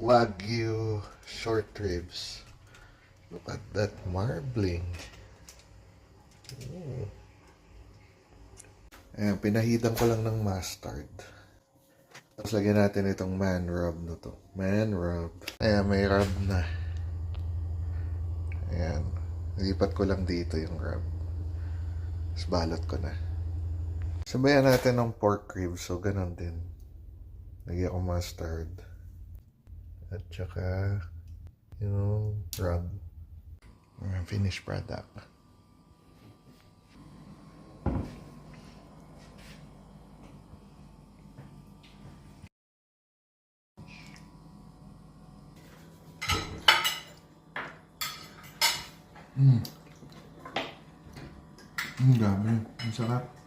Wagyu short ribs. Look at that marbling. Ayan, pinahidan ko lang ng mustard. Tapos lagyan natin itong man rub na to. Man rub. Ayan, may rub na. Ayan. Lipat ko lang dito yung rub. Tapos balot ko na. Sabayan natin ng pork ribs. So, ganun din. Lagyan ko mustard. At saka yung rub. Finished product. Dami. Ang sarap.